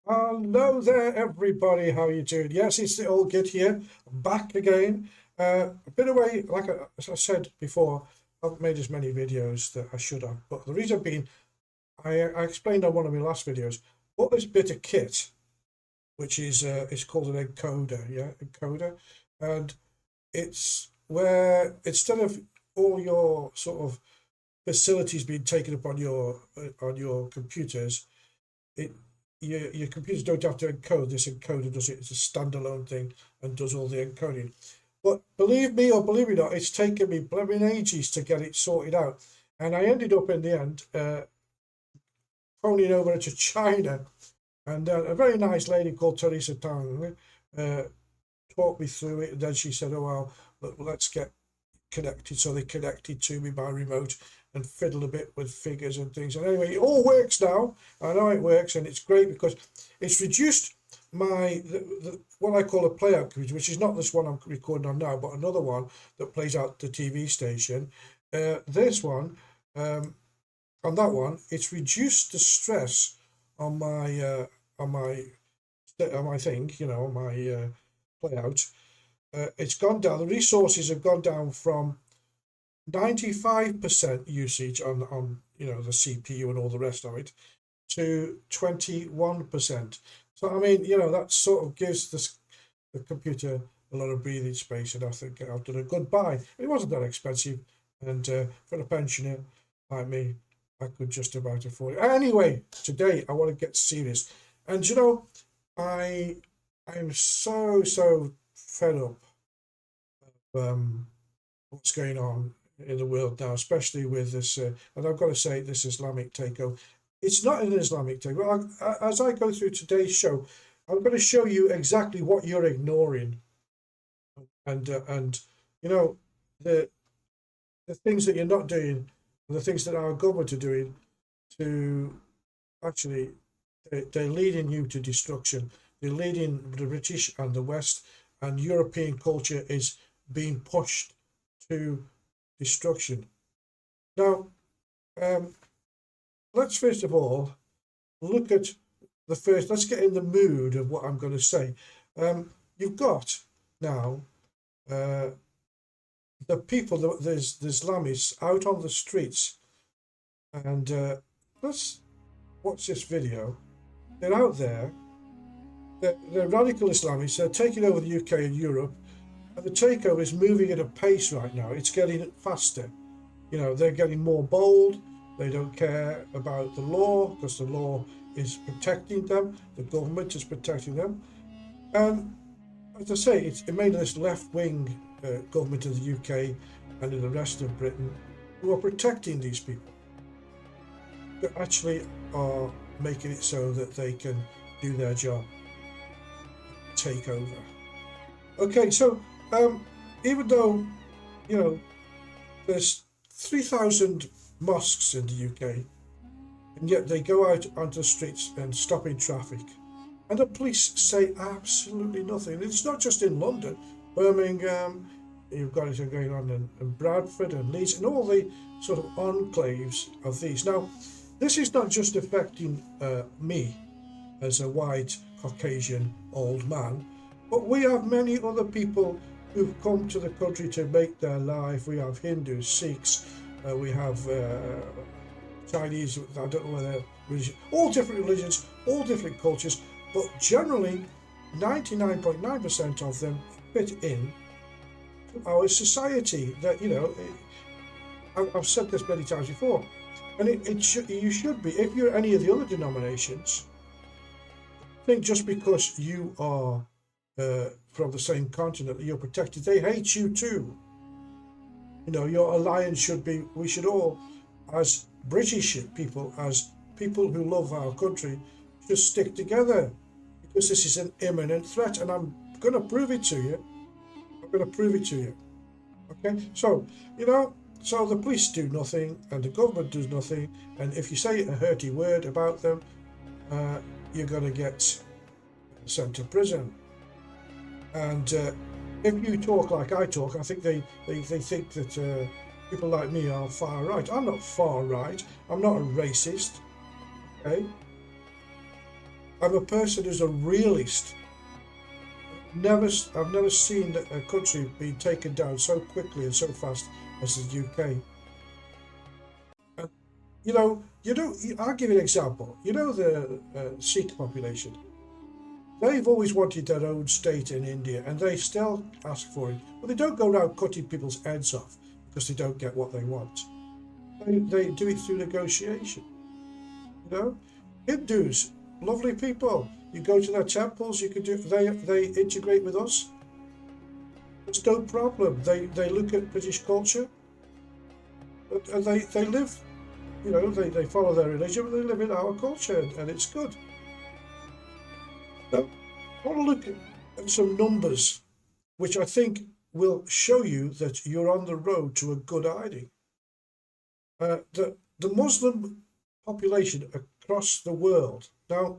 Hello there, everybody. How you doing? Yes, it's the old git here, back again. A bit away, as I said before, I haven't made as many videos that I should have. But the reason being, I explained on one of my last videos, what this bit of kit, which is it's called an encoder, yeah, encoder, and it's where instead of all your sort of facilities being taken up on your computers, it your computers don't have to encode. This encoder does it. It's a standalone thing and does all the encoding. But believe me or believe me not, it's taken me blooming ages to get it sorted out. And I ended up in the end phoning over to China, and a very nice lady called Teresa Tang uh, talked me through it. And then she said, "Oh well, let's get connected." So they connected to me by remote and fiddled a bit with figures and things. And anyway, it all works now. I know it works, and it's great because it's reduced what I call a playout computer, which is not this one I'm recording on now, but another one that plays out the TV station. This one, um, on that one, it's reduced the stress on my on my on my thing, on my playout. It's gone down. The resources have gone down from 95% usage on the CPU and all the rest of it to 21%. So I mean, that sort of gives the computer a lot of breathing space, and I think I've done a good buy. It wasn't that expensive, and for a pensioner like me, I could just about afford it. Anyway, today I want to get serious, and I I'm so fed up what's going on in the world now, especially with this. And I've got to say, this Islamic takeover. It's not an Islamic takeover. As I go through today's show, I'm going to show you exactly what you're ignoring, and you know the the things that you're not doing, and the things that our government are doing to actually they're leading you to destruction. They're leading the British and the West and European culture is being pushed to destruction. Now, um, let's first of all look at let's get in the mood of what I'm going to say. You've got now uh, the people, the Islamists out on the streets, and let's watch this video. They're out there, they're radical Islamists, they're taking over the UK and Europe, and the takeover is moving at a pace right now. It's getting faster. They're getting more bold. They don't care about the law because the law is protecting them. The government is protecting them. And as I say, it's mainly this left-wing government in the UK and in the rest of Britain who are protecting these people, that actually are making it so that they can do their job, take over. Okay, so even though, you know, there's 3,000 mosques in the UK, and yet they go out onto the streets and stopping traffic. And the police say absolutely nothing. It's not just in London, Birmingham, you've got it going on in Bradford and Leeds and all the sort of enclaves of these. Now, this is not just affecting me as a white Caucasian old man, but we have many other people who've come to the country to make their life. We have Hindus, Sikhs, we have Chinese, I don't know whether religion, all different religions, all different cultures, but generally 99.9% of them fit in to our society. That I've said this many times before, and you should be, if you're any of the other denominations, think just because you are from the same continent that you're protected, they hate you too. Your alliance should be, we should all, as British people, as people who love our country, should stick together because this is an imminent threat, and I'm going to prove it to you. I'm going to prove it to you. Okay, so so the police do nothing and the government does nothing, and if you say a hurty word about them, uh, you're going to get sent to prison. And if you talk like I talk, I think they think that people like me are far right. I'm not far right. I'm not a racist. Okay, I'm a person who's a realist. I've never seen a country be taken down so quickly and so fast as the UK. And, I'll give you an example. You know the Sikh population. They've always wanted their own state in India, and they still ask for it. But they don't go around cutting people's heads off because they don't get what they want. They do it through negotiation. You know, Hindus, lovely people. You go to their temples. You can do. They integrate with us. It's no problem. They look at British culture, and they live. They follow their religion, but they live in our culture, and it's good. Now, I want to look at some numbers, which I think will show you that you're on the road to a good hiding. The Muslim population across the world. Now,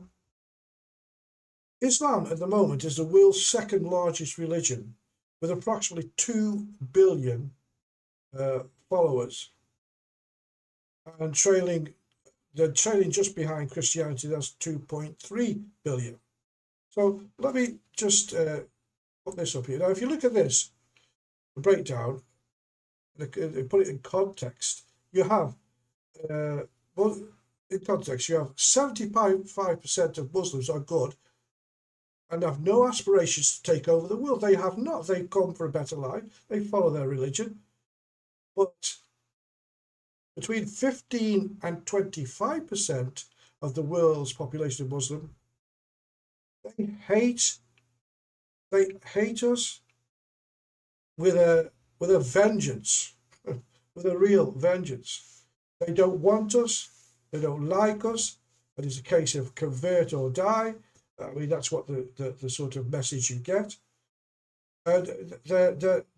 Islam at the moment is the world's second largest religion, with approximately 2 billion followers, and they're trailing just behind Christianity. That's 2.3 billion. So let me just put this up here. Now, if you look at this, the breakdown, put it in context, you have, in context, you have 75% of Muslims are good and have no aspirations to take over the world. They have not. They come for a better life. They follow their religion. But between 15 and 25% of the world's population of Muslim, they hate us with a vengeance, with a real vengeance. They don't want us. They don't like us. It is a case of convert or die. I mean, that's what the sort of message you get. And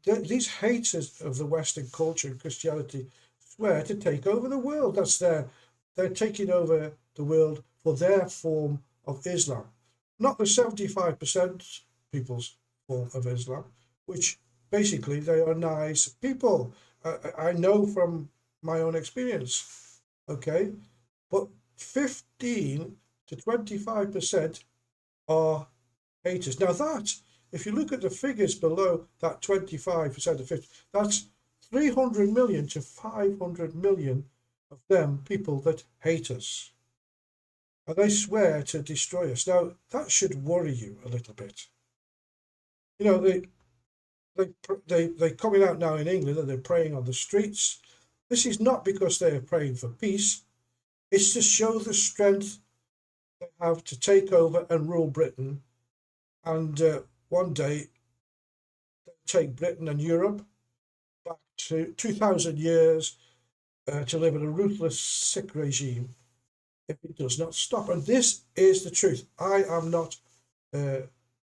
these haters of the Western culture and Christianity swear to take over the world. They're taking over the world for their form of Islam, not the 75% people's form of Islam, which basically they are nice people. I know from my own experience, okay? But 15 to 25% are haters. Now that, if you look at the figures below that 25% of 50, that's 300 million to 500 million of them people that hate us. And they swear to destroy us. Now, that should worry you a little bit. You know, they're coming out now in England and they're praying on the streets. This is not because they are praying for peace. It's to show the strength they have to take over and rule Britain. And one day, take Britain and Europe back to 2,000 years to live in a ruthless, sick regime if it does not stop. And this is the truth. I am not,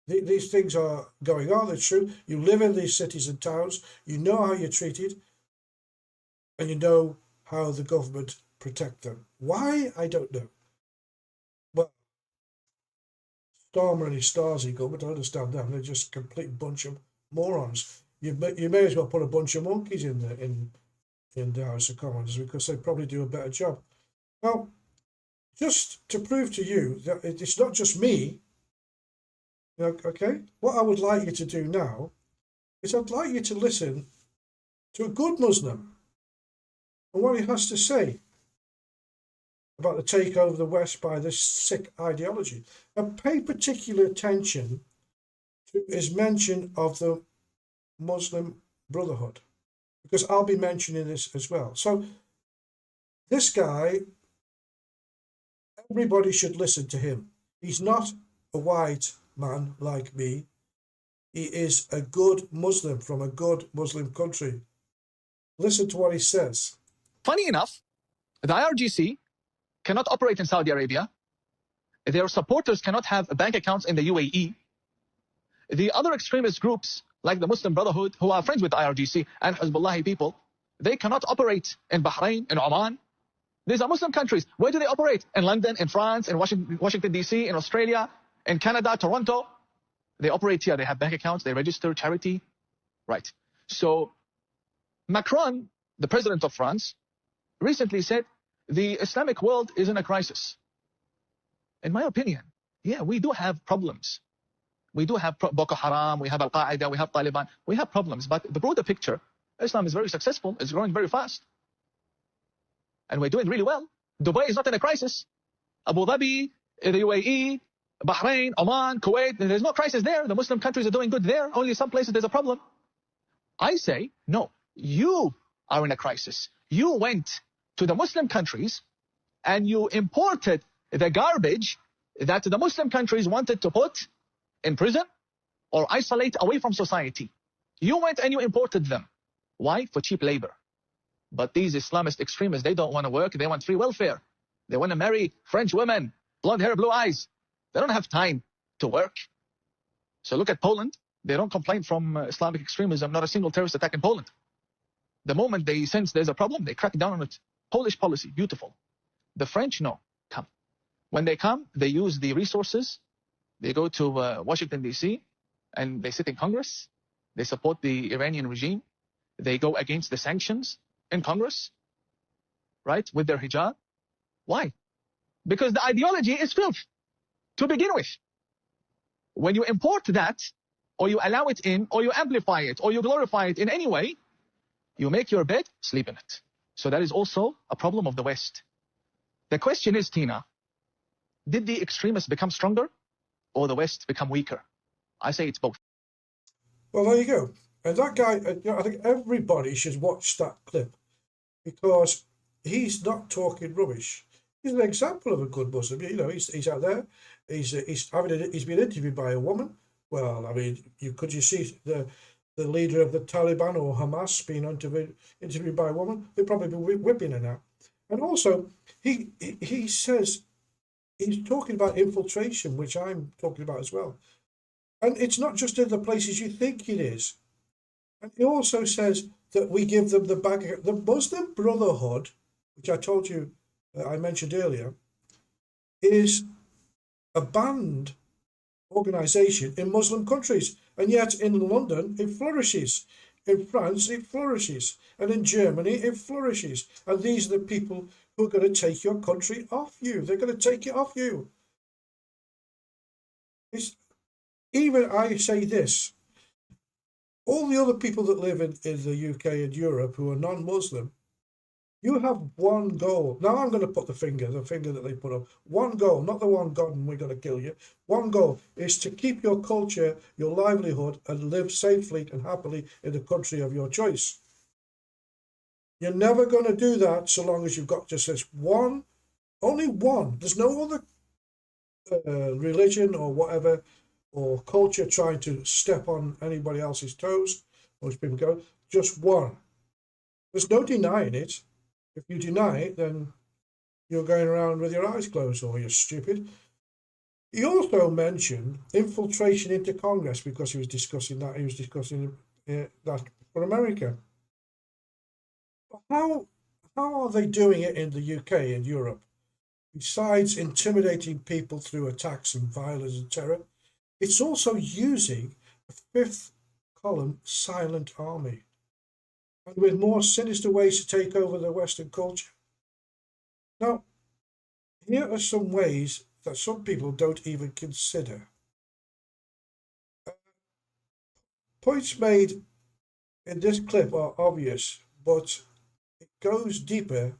these things are going on, it's true. You live in these cities and towns, you know how you're treated, and you know how the government protect them. Why? I don't know. Well, Starmer and his Stasi government, I understand them. They're just a complete bunch of morons. You may as well put a bunch of monkeys in the House of Commons because they probably do a better job. Now, just to prove to you that it's not just me, okay, what I would like you to do now is I'd like you to listen to a good Muslim and what he has to say about the takeover of the West by this sick ideology. And pay particular attention to his mention of the Muslim Brotherhood, because I'll be mentioning this as well. So this guy, everybody should listen to him. He's not a white man like me. He is a good Muslim from a good Muslim country. Listen to what he says. Funny enough, the IRGC cannot operate in Saudi Arabia. Their supporters cannot have bank accounts in the UAE. The other extremist groups, like the Muslim Brotherhood, who are friends with the IRGC and Hezbollah people, they cannot operate in Bahrain, in Oman. These are Muslim countries. Where do they operate? In London, in France, in Washington, D.C., in Australia, in Canada, Toronto. They operate here. They have bank accounts. They register charity. Right. So Macron, the president of France, recently said the Islamic world is in a crisis. In my opinion, Yeah, we do have problems. We do have Boko Haram, we have Al-Qaeda, we have Taliban. We have problems. But the broader picture, Islam is very successful. It's growing very fast. And we're doing really well. Dubai is not in a crisis. Abu Dhabi, the UAE, Bahrain, Oman, Kuwait, there's no crisis there. The Muslim countries are doing good there. Only some places there's a problem. I say, no, you are in a crisis. You went to the Muslim countries and you imported the garbage that the Muslim countries wanted to put in prison or isolate away from society. You went and you imported them. Why? For cheap labor. But these Islamist extremists, they don't want to work. They want free welfare. They want to marry French women, blonde hair, blue eyes. They don't have time to work. So look at Poland. They don't complain from Islamic extremism, not a single terrorist attack in Poland. The moment they sense there's a problem, they crack down on it. Polish policy, beautiful. The French, no, come. When they come, they use the resources. They go to Washington, D.C., and they sit in Congress. They support the Iranian regime. They go against the sanctions in Congress, right, with their hijab. Why? Because the ideology is filth to begin with. When you import that, or you allow it in, or you amplify it, or you glorify it in any way, you make your bed, sleep in it. So that is also a problem of the West. The question is, Tina, did the extremists become stronger or the West become weaker? I say it's both. Well, there you go. And that guy, I think everybody should watch that clip because he's not talking rubbish. He's an example of a good Muslim. You know, he's out there. He's been interviewed by a woman. Well, I mean, could you see the leader of the Taliban or Hamas being interviewed by a woman? They'd probably be whipping her now. And also, he says he's talking about infiltration, which I'm talking about as well. And it's not just in the places you think it is. And he also says that we give them the Muslim Brotherhood, which I told you, I mentioned earlier, is a banned organization in Muslim countries. And yet in London, it flourishes. In France, it flourishes. And in Germany, it flourishes. And these are the people who are going to take your country off you. They're going to take it off you. Even I say this, all the other people that live in the UK and Europe who are non-Muslim, you have one goal. Now I'm going to put the finger that they put up. One goal, not the one God and we're going to kill you. One goal is to keep your culture, your livelihood, and live safely and happily in the country of your choice. You're never going to do that so long as you've got just this one, only one. There's no other religion or whatever or culture trying to step on anybody else's toes. Most people go, just one. There's no denying it. If you deny it, then you're going around with your eyes closed or you're stupid. He also mentioned infiltration into Congress because he was discussing that. He was discussing that for America. How are they doing it in the UK and Europe? Besides intimidating people through attacks and violence and terror, it's also using a fifth column silent army. And with more sinister ways to take over the Western culture. Now, here are some ways that some people don't even consider. Points made in this clip are obvious, but it goes deeper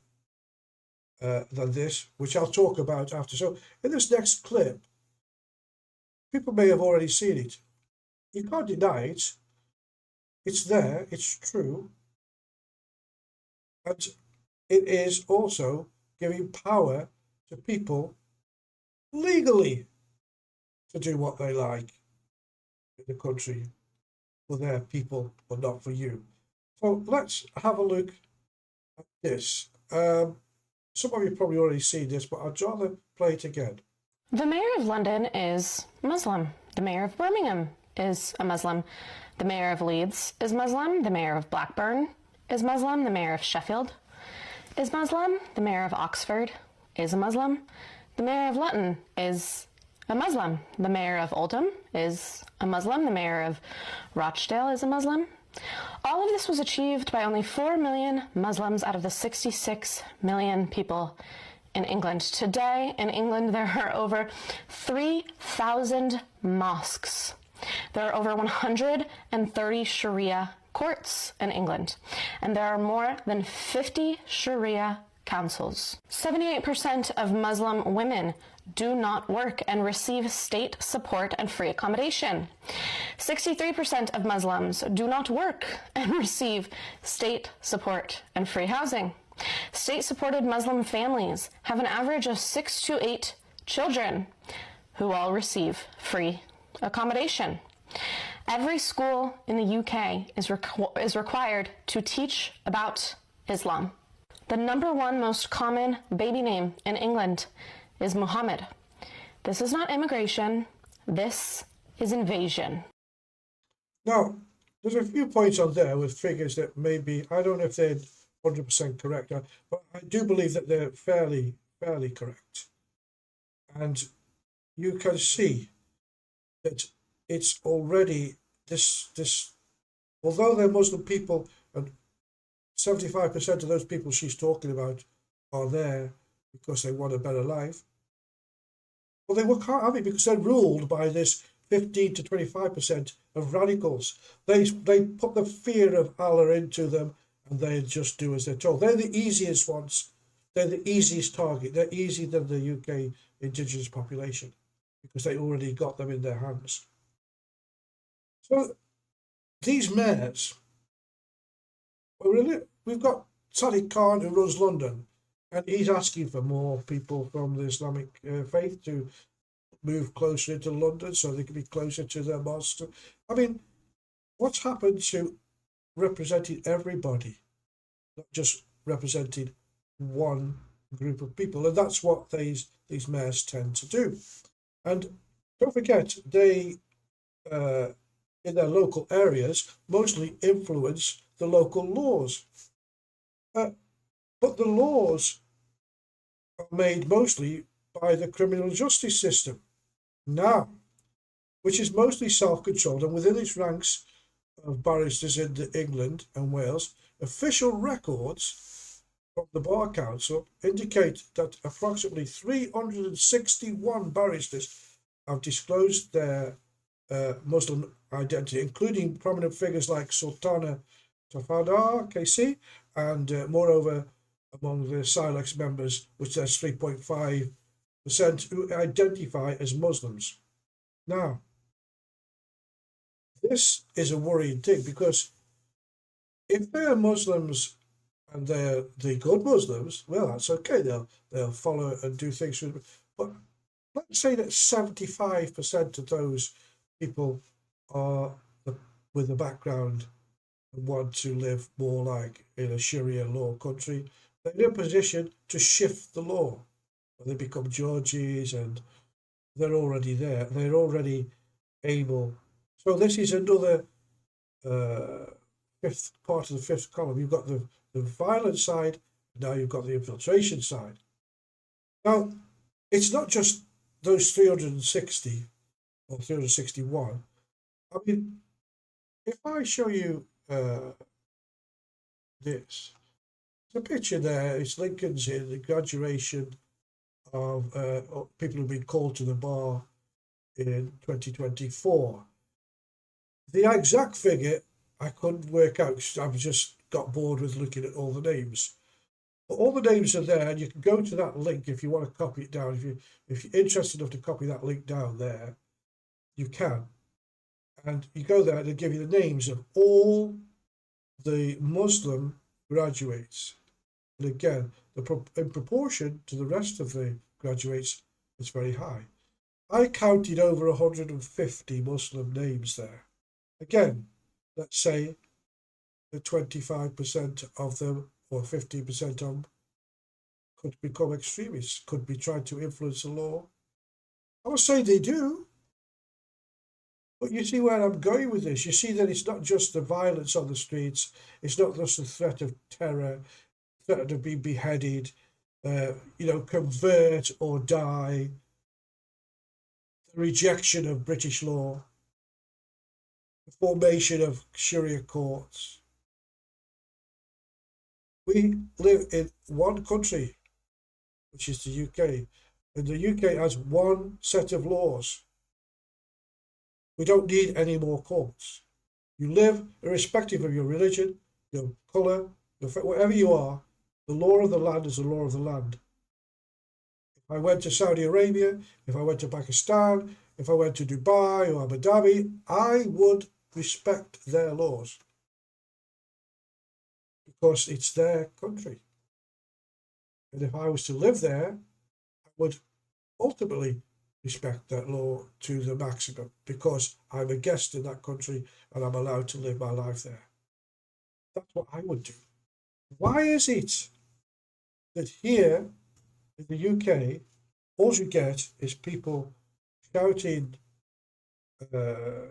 than this, which I'll talk about after. So in this next clip, people may have already seen it. You can't deny it. It's there, it's true. And it is also giving power to people legally to do what they like in the country for their people, but not for you. So let's have a look at this. Some of you probably already seen this, but I'd rather play it again. The mayor of London is Muslim. The mayor of Birmingham is a Muslim. The mayor of Leeds is Muslim. The mayor of Blackburn is Muslim. The mayor of Sheffield is Muslim. The mayor of Oxford is a Muslim. The mayor of Luton is a Muslim. The mayor of Oldham is a Muslim. The mayor of Rochdale is a Muslim. All of this was achieved by only 4 million Muslims out of the 66 million people in England. Today in England, there are over 3,000 mosques. There are over 130 Sharia courts in England, and there are more than 50 Sharia councils. 78% of Muslim women do not work and receive state support and free accommodation. 63% of Muslims do not work and receive state support and free housing. State-supported Muslim families have an average of 6 to 8 children who all receive free accommodation. Every school in the UK is required to teach about Islam. The number one most common baby name in England is Muhammad. This is not immigration. This is invasion. Now, there's a few points on there with figures that maybe, I don't know if they're 100% correct, but I do believe that they're fairly correct. And you can see that it's already this although they're Muslim people, and 75% of those people she's talking about are there because they want a better life. Well, they can't have it because they're ruled by this 15 to 25% of radicals. They put the fear of Allah into them, and they just do as they're told. They're the easiest ones. They're the easiest target. They're easier than the UK indigenous population because they already got them in their hands. So these mayors, we've got Sadiq Khan who runs London, and he's asking for more people from the Islamic faith to move closer into London so they can be closer to their mosque. I mean, what's happened to representing everybody, not just representing one group of people? And that's what these mayors tend to do. And don't forget, they, in their local areas, mostly influence the local laws. But the laws are made mostly by the criminal justice system now, which is mostly self-controlled, and within its ranks of barristers in England and Wales, official records from the Bar Council indicate that approximately 361 barristers have disclosed their Muslim identity, including prominent figures like Sultana Tafadar, KC, and moreover, among the Silex members, which there's 3.5% who identify as Muslims. Now, this is a worrying thing because if they're Muslims and they're the good Muslims, well, that's okay. They'll follow and do things. But let's say that 75% of those people are with a background and want to live more like in a Sharia law country. They're in a position to shift the law. They become judges and they're already there. They're already able. So this is another fifth part of the fifth column. You've got the violent side, now you've got the infiltration side. Now, it's not just those 360 or 361. I mean, if I show you this, the picture there, it's Lincoln's in the graduation of people who've been called to the bar in 2024. The exact figure I couldn't work out because I've just got bored with looking at all the names. But all the names are there, and you can go to that link if you want to copy it down. If you're interested enough to copy that link down there, you can. And you go there and they give you the names of all the Muslim graduates. And again, in proportion to the rest of the graduates, it's very high. I counted over 150 Muslim names there. Again, let's say that 25% of them or 15% of them could become extremists, could be trying to influence the law. I would say they do. But you see where I'm going with this. You see that it's not just the violence on the streets. It's not just the threat of terror, threat of being beheaded, convert or die, the rejection of British law, the formation of Sharia courts. We live in one country, which is the UK. And the UK has one set of laws. We don't need any more courts. You live irrespective of your religion, your colour, whatever you are, the law of the land is the law of the land. If I went to Saudi Arabia, if I went to Pakistan, if I went to Dubai or Abu Dhabi, I would respect their laws because it's their country. And if I was to live there, I would ultimately respect that law to the maximum because I'm a guest in that country and I'm allowed to live my life there. That's what I would do. Why is it that here in the UK, all you get is people shouting, well,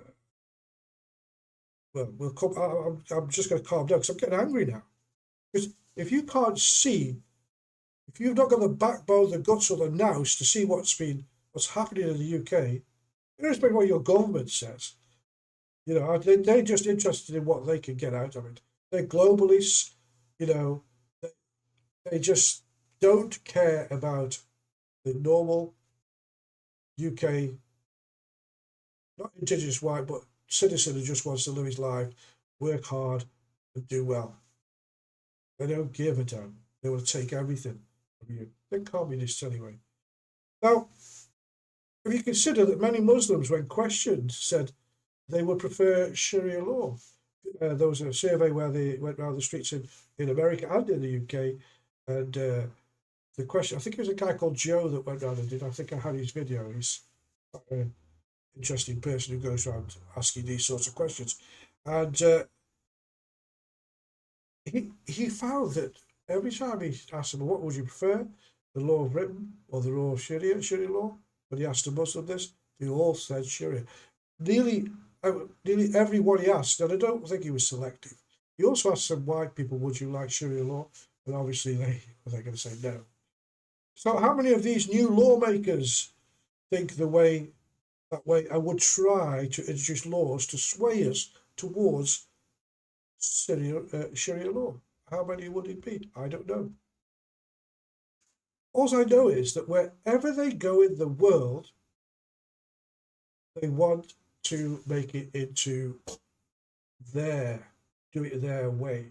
I'm just going to calm down because I'm getting angry now. Because if you can't see, if you've not got the backbone, the guts, or the nous to see what's happening in the UK, irrespective of what your government says, you know, they're just interested in what they can get out of it. They're globalists, you know, they just don't care about the normal UK, not indigenous white, but citizen who just wants to live his life, work hard, and do well. They don't give a damn. They will take everything from you. They're communists anyway. Now, if you consider that many Muslims, when questioned, said they would prefer Sharia law. There was a survey where they went around the streets in America and in the UK, and the question, I think it was a guy called Joe that went around and did, I think I had his video. He's an interesting person who goes around asking these sorts of questions. And he found that every time he asked them, what would you prefer, the law of Britain or the law of Sharia law? When he asked a Muslim this, they all said Sharia. Nearly everyone he asked, and I don't think he was selective. He also asked some white people, would you like Sharia law? And obviously they're going to say no. So how many of these new lawmakers think that way and would try to introduce laws to sway us towards Sharia law? How many would it be? I don't know. All I know is that wherever they go in the world, they want to make it into do it their way.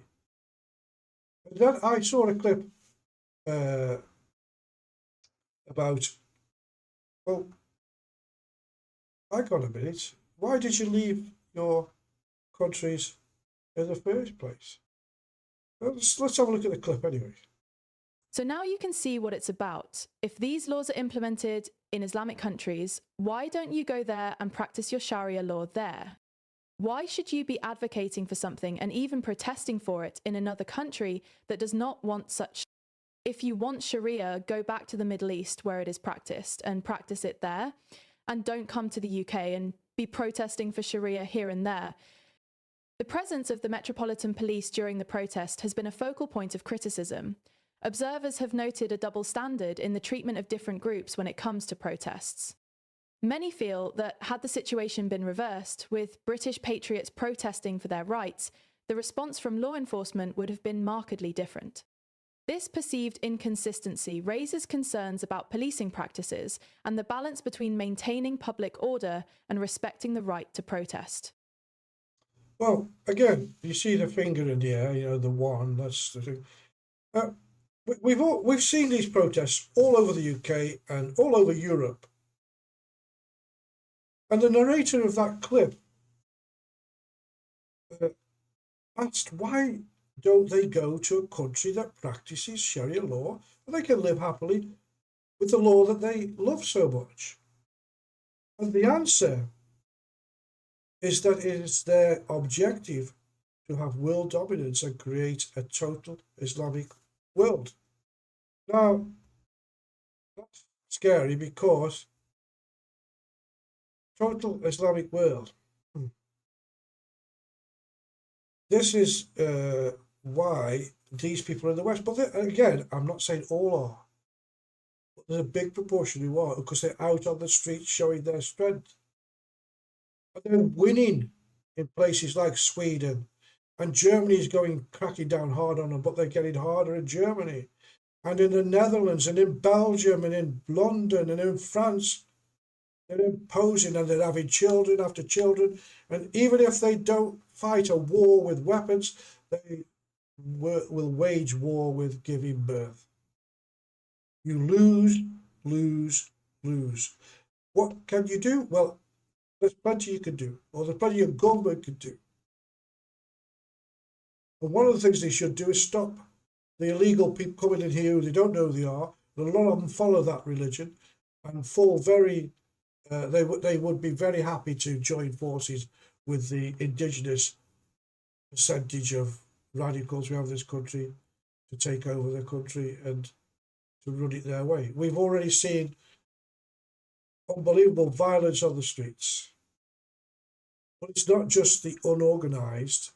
And then I saw a clip about, well, hang on a minute, why did you leave your countries in the first place? Let's have a look at the clip anyway. So now you can see what it's about. If these laws are implemented in Islamic countries, why don't you go there and practice your Sharia law there? Why should you be advocating for something and even protesting for it in another country that does not want such? If you want Sharia, go back to the Middle East where it is practiced and practice it there, and don't come to the UK and be protesting for Sharia here and there. The presence of the Metropolitan Police during the protest has been a focal point of criticism. Observers have noted a double standard in the treatment of different groups when it comes to protests. Many feel that had the situation been reversed, with British patriots protesting for their rights, the response from law enforcement would have been markedly different. This perceived inconsistency raises concerns about policing practices and the balance between maintaining public order and respecting the right to protest. Well, again, you see the finger in the air, you know, the one, that's the thing. We've seen these protests all over the UK and all over Europe. And the narrator of that clip asked, why don't they go to a country that practices Sharia law and they can live happily with the law that they love so much? And the answer is that it is their objective to have world dominance and create a total Islamic world. Now, that's scary because total Islamic world. This is why these people in the West, but again, I'm not saying all are, but there's a big proportion who are because they're out on the streets showing their strength. And they're winning in places like Sweden, and Germany is cracking down hard on them, but they're getting harder in Germany. and in the Netherlands and in Belgium and in London and in France. They're imposing and they're having children after children. And even if they don't fight a war with weapons, they will wage war with giving birth. You lose, lose, lose. What can you do? Well, there's plenty you can do, or there's plenty your government can do. And one of the things they should do is stop the illegal people coming in here who they don't know who they are. And a lot of them follow that religion and fall very, they would be very happy to join forces with the indigenous percentage of radicals we have in this country to take over the country and to run it their way. We've already seen unbelievable violence on the streets. But it's not just the unorganized.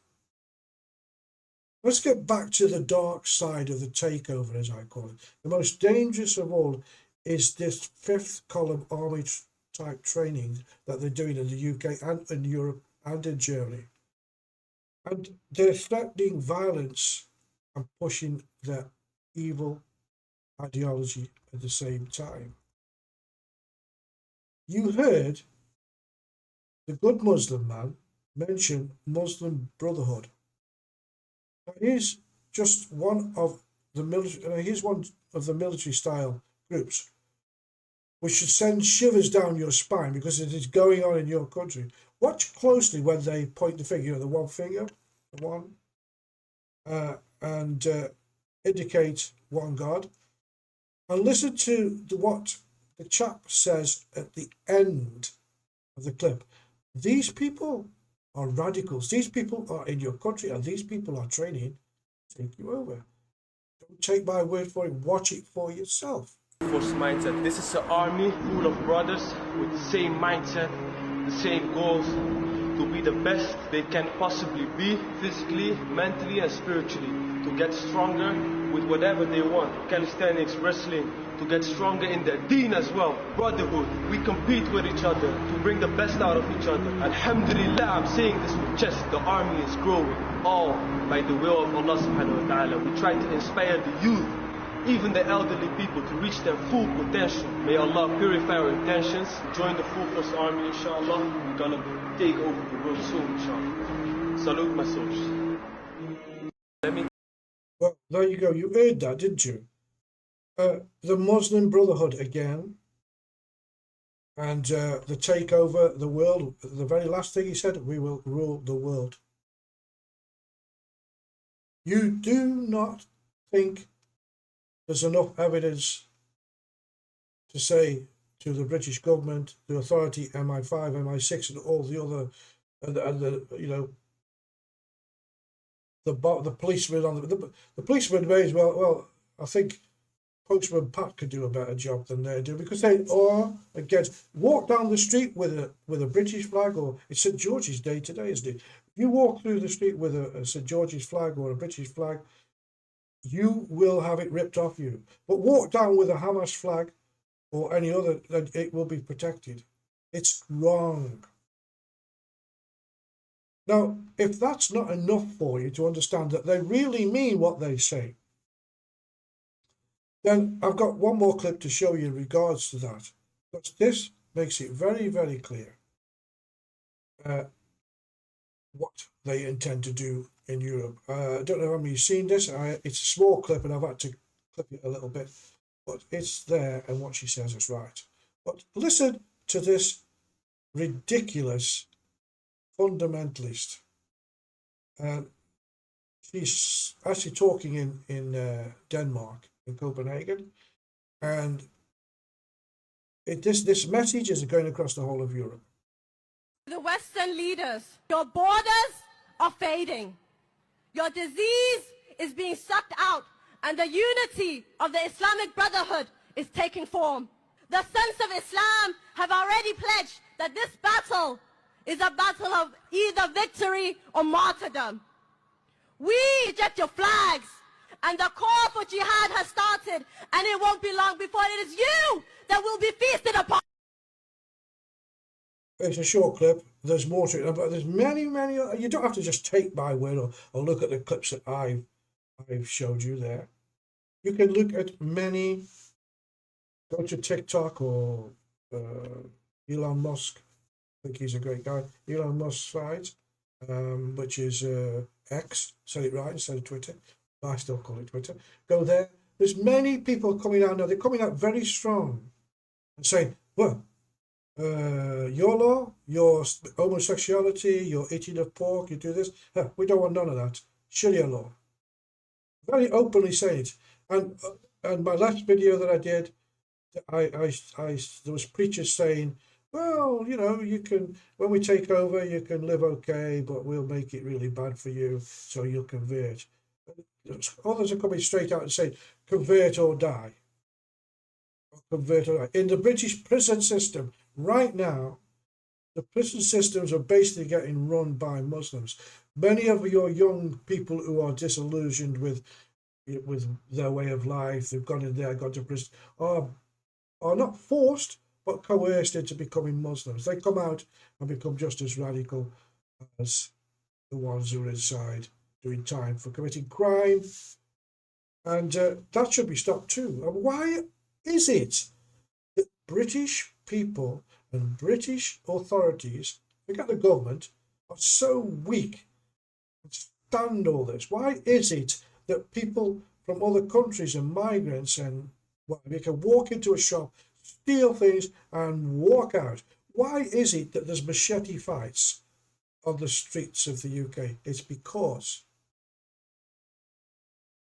Let's get back to the dark side of the takeover, as I call it. The most dangerous of all is this fifth column army type training that they're doing in the UK and in Europe and in Germany. And they're threatening violence and pushing their evil ideology at the same time. You heard the good Muslim man mention Muslim Brotherhood. Now, here's just one of the military. Here's one of the military-style groups, which should send shivers down your spine because it is going on in your country. Watch closely when they point the finger, the one finger, the one, and indicate one God, and listen to what the chap says at the end of the clip. These people are radicals. These people are in your country, and these people are training to take you over. Don't take my word for it. Watch it for yourself. Force mindset. This is an army full of brothers with the same mindset, the same goals, to be the best they can possibly be, physically, mentally, and spiritually, to get stronger with whatever they want. Calisthenics, wrestling, to get stronger in their deen as well. Brotherhood, we compete with each other to bring the best out of each other. Alhamdulillah, I'm saying this with chest, the army is growing, all by the will of Allah subhanahu wa ta'ala. We try to inspire the youth, even the elderly people, to reach their full potential. May Allah purify our intentions. Join the full force army, inshallah. We're gonna take over the world soon, inshallah. Salute my soldiers. Well, there you go. You heard that, didn't you? The Muslim Brotherhood again, and the takeover the world. The very last thing he said, we will rule the world. You do not think there's enough evidence to say to the British government, the authority, MI5, MI6, and all the other, and the you know, the policemen on the policemen may as well. Well, I think Postman Pat could do a better job than they do, because they are against. Walk down the street with a British flag, or it's St George's Day today, isn't it? If you walk through the street with a St George's flag or a British flag, you will have it ripped off you. But walk down with a Hamas flag or any other, then it will be protected. It's wrong. Now, if that's not enough for you to understand that they really mean what they say, then I've got one more clip to show you in regards to that. But this makes it very, very clear what they intend to do in Europe. I don't know how many you've seen this. It's a small clip and I've had to clip it a little bit. But it's there, and what she says is right. But listen to this ridiculous fundamentalist. She's actually talking in Denmark, in Copenhagen, and this message is going across the whole of Europe. The Western leaders, your borders are fading. Your disease is being sucked out, and the unity of the Islamic Brotherhood is taking form. The sons of Islam have already pledged that this battle is a battle of either victory or martyrdom. We reject your flags, and the call for jihad has started, and it won't be long before it is you that will be feasted upon. It's a short clip. There's more to it, but there's many, many. You don't have to just take my word or look at the clips that I've showed you there. You can look at many, go to TikTok or Elon Musk, I think he's a great guy, Elon Musk's site, which is X, said it right instead of Twitter. I still call it Twitter. Go there. There's many people coming out now. They're coming out very strong and saying, well, your law, your homosexuality, your eating of pork, you do this. We don't want none of that. Sharia law. Very openly saying it. And my last video that I did, there was preachers saying, well, you know, you can, when we take over, you can live okay, but we'll make it really bad for you, so you'll convert. Others are coming straight out and saying, convert or die. Or convert or die. In the British prison system, right now, the prison systems are basically getting run by Muslims. Many of your young people who are disillusioned with their way of life, they've gone in there, gone to prison, are not forced, but coerced into becoming Muslims. They come out and become just as radical as the ones who are inside doing time for committing crime. And that should be stopped too. And why is it that British people and British authorities, forget the government, are so weak and stand all this? Why is it that people from other countries and migrants and they can walk into a shop, steal things and walk out? Why is it that there's machete fights on the streets of the UK? It's because,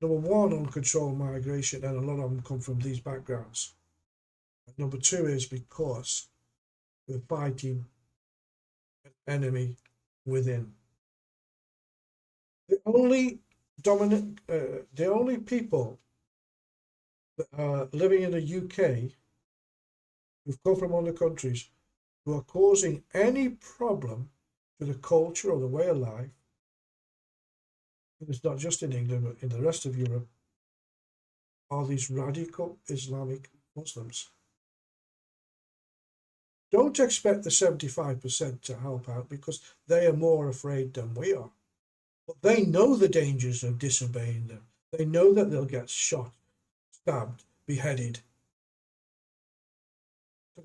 number one, uncontrolled migration, and a lot of them come from these backgrounds. And number two is because we're fighting an enemy within. The only people that are living in the UK who've come from other countries who are causing any problem to the culture or the way of life, and it's not just in England, but in the rest of Europe, are these radical Islamic Muslims. Don't expect the 75% to help out, because they are more afraid than we are. But they know the dangers of disobeying them. They know that they'll get shot, stabbed, beheaded.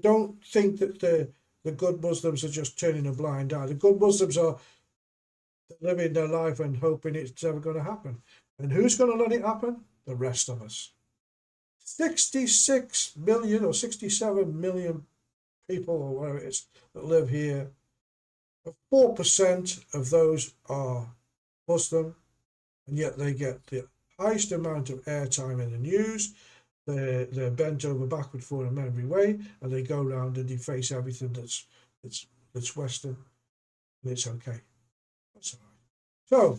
Don't think that the good Muslims are just turning a blind eye. The good Muslims are living their life and hoping it's never going to happen. And who's going to let it happen? The rest of us. 66 million or 67 million people, or whatever it is, that live here. 4% of those are Muslim, and yet they get the highest amount of airtime in the news. They're bent over backward for them every way, and they go around and deface everything that's Western, and it's okay. That's all right. So,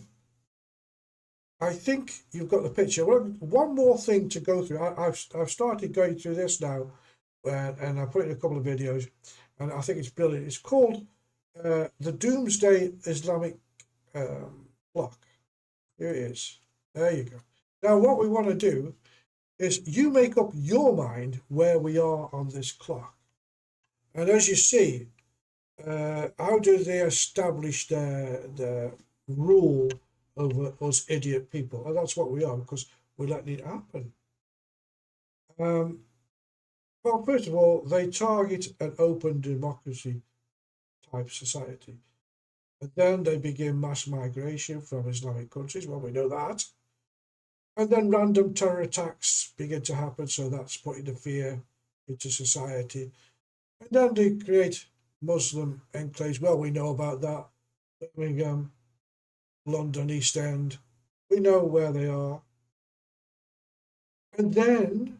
I think you've got the picture. One more thing to go through. I've started going through this now, and I put in a couple of videos, and I think it's brilliant. It's called the Doomsday Islamic Clock. Here it is. There you go. Now, what we want to do is you make up your mind where we are on this clock. And as you see, how do they establish their rule over us idiot people? And that's what we are, because we're letting it happen. Well, first of all, they target an open democracy type society. And then they begin mass migration from Islamic countries. Well, we know that. And then random terror attacks begin to happen, so that's putting the fear into society. And then they create Muslim enclaves. Well, we know about that. Birmingham, London, East End. We know where they are. And then,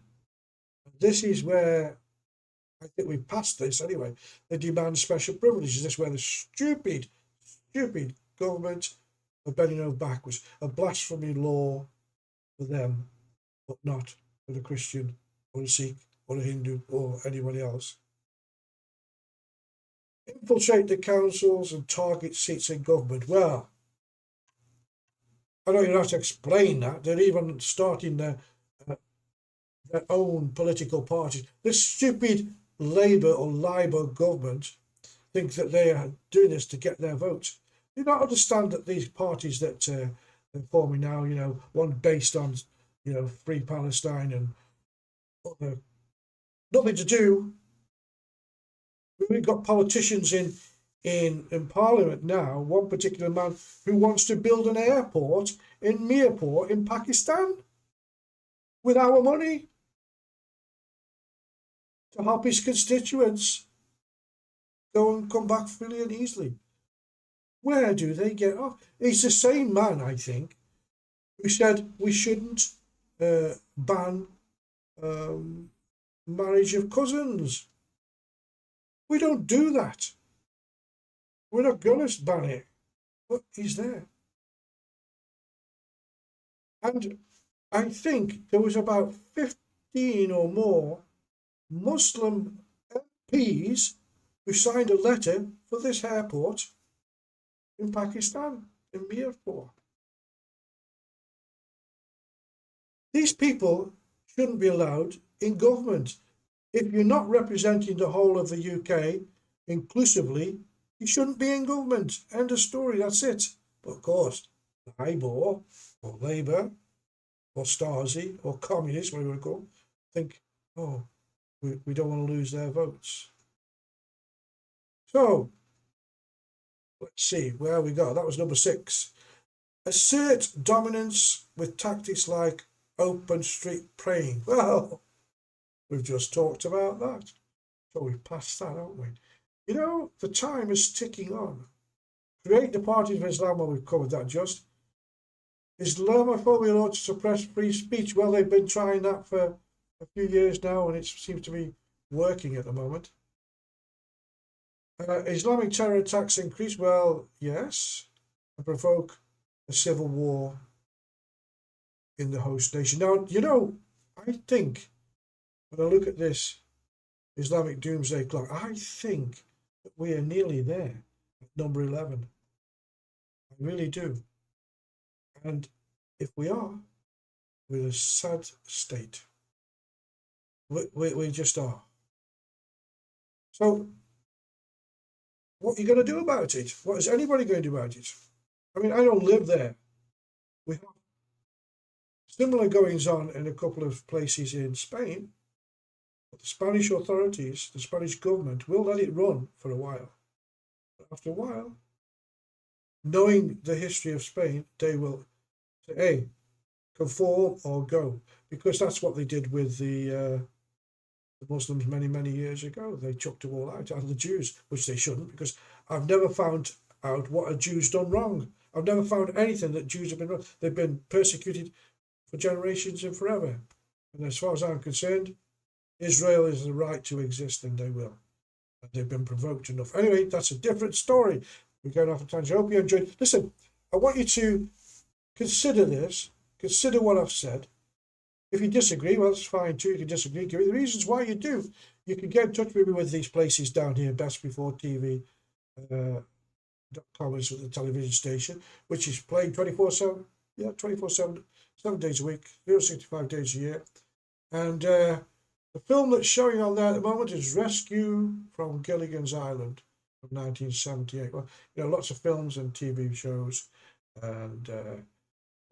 this is where, I think we've passed this anyway, they demand special privileges. This is where the stupid government are bending over backwards. A blasphemy law for them, but not for a Christian or a Sikh or a Hindu or anybody else. Infiltrate the councils and target seats in government. Well, I don't even have to explain that. They're even starting their own political parties. This stupid Labour or Labour government think that they are doing this to get their votes. Do you not understand that these parties that they're forming now, one based on free Palestine and other, nothing to do. We've got politicians in Parliament now, one particular man who wants to build an airport in Mirpur in Pakistan with our money to help his constituents go and come back freely and easily. Where do they get off? He's the same man, I think, who said we shouldn't ban marriage of cousins. We don't do that. We're not going to ban it. But he's there. And I think there was about 15 or more Muslim MPs who signed a letter for this airport in Pakistan, in Mirpur. These people shouldn't be allowed in government. If you're not representing the whole of the UK inclusively, you shouldn't be in government. End of story, that's it. But of course, Labour or Labour or Stasi or communists, whatever you want to call them, think, oh, we don't want to lose their votes. So, let's see, where we go. That was number 6. Assert dominance with tactics like open street praying. Well, we've just talked about that. So we've passed that, haven't we? The time is ticking on. Create the Party of Islam, well, we've covered that just. Islamophobia law to suppress free speech. Well, they've been trying that for a few years now, and it seems to be working at the moment. Islamic terror attacks increase. Well, yes, and provoke a civil war in the host nation. Now, I think when I look at this Islamic doomsday clock, I think that we are nearly there at number 11. I really do. And if we are, we're in a sad state. We just are. So, what are you going to do about it? What is anybody going to do about it? I mean, I don't live there. We have similar goings on in a couple of places in Spain. But the Spanish authorities, the Spanish government, will let it run for a while. But after a while, knowing the history of Spain, they will say, hey, conform or go. Because that's what they did with the Muslims many, many years ago. They chucked them all out, and the Jews, which they shouldn't, because I've never found out what a Jew's done wrong. I've never found anything that Jews have been wrong. They've been persecuted for generations and forever. And as far as I'm concerned, Israel is the right to exist, and they will. And they've been provoked enough. Anyway, that's a different story. We're going off a tangent. I hope you enjoyed. Listen, I want you to consider this. Consider what I've said. If you disagree, well, it's fine too. You can disagree. Give me the reasons why you do. You can get in touch with me with these places down here, bestbeforetv.com is the television station, which is playing 24/7. Yeah, 24/7, 7 days a week, 365 days a year. And the film that's showing on there at the moment is Rescue from Gilligan's Island from 1978. Well, lots of films and TV shows. And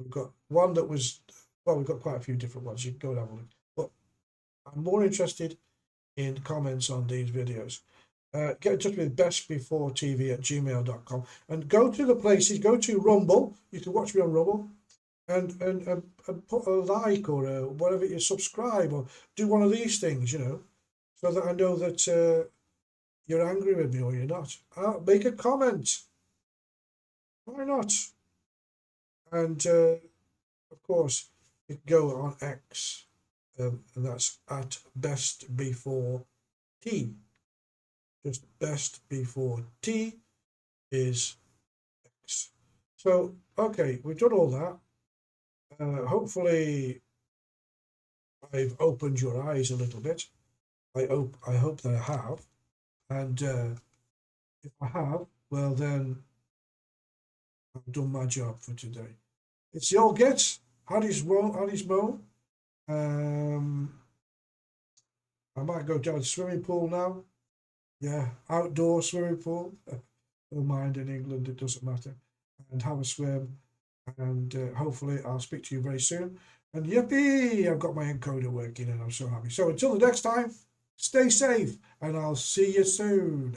we've got one that was, well, we've got quite a few different ones. You can go and have a look. But I'm more interested in comments on these videos. Get in touch with bestbeforetv@gmail.com and go to the places, go to Rumble. You can watch me on Rumble. And put a like or whatever, you subscribe or do one of these things, so that I know that you're angry with me or you're not. Make a comment. Why not? And of course, you can go on X, and that's at bestbeforet. Just bestbeforet is X. So, okay, we've done all that. Hopefully I've opened your eyes a little bit. I hope that I have. And if I have, well then I've done my job for today. It's the old gets. Harry's Mo. I might go down to the swimming pool now. Yeah, outdoor swimming pool. Don't mind, in England, it doesn't matter. And have a swim. And hopefully I'll speak to you very soon. And yippee, I've got my encoder working and I'm so happy. So until the next time, stay safe and I'll see you soon.